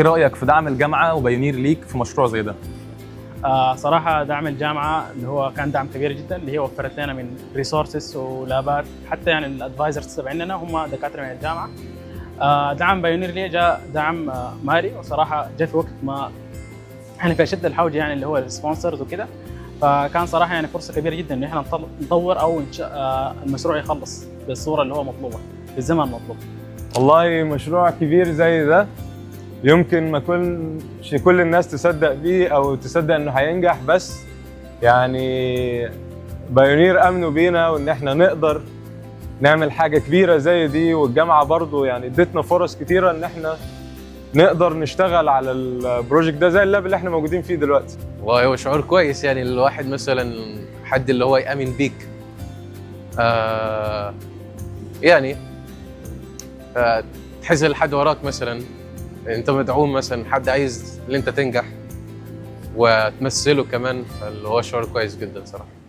ايه رايك في دعم الجامعه وبايونير ليك في مشروع زي ده؟ صراحة دعم الجامعة اللي هو كان دعم كبير جدا، اللي هي وفرت لنا من ريسورسز ولابات، حتى يعني الادفايزرز تبعنا هم دكاترة من الجامعة. دعم بايونير لي جاء دعم مالي، وصراحة جاء في وقت ما احنا في اشد الحوجة يعني اللي هو السبونسرز وكده. فكان صراحة يعني فرصة كبيرة جدا ان احنا نطور او المشروع يخلص بالصورة اللي هو مطلوبة بالزمن المطلوب. والله مشروع كبير زي ده يمكن ما كلش كل الناس تصدق بيه او تصدق انه هينجح، بس يعني بايونير امنوا بينا وان احنا نقدر نعمل حاجه كبيره زي دي، والجامعه برضو يعني ادتنا فرص كتيره ان احنا نقدر نشتغل على البروجكت ده زي اللاب اللي احنا موجودين فيه دلوقتي. وهو شعور كويس يعني الواحد مثلا حد اللي هو يأمن بيك. يعني تحس لحد وراك مثلا، انت مدعوم مثلا، حد عايز ان انت تنجح وتمثله كمان، اللي هو شعور كويس جدا صراحه.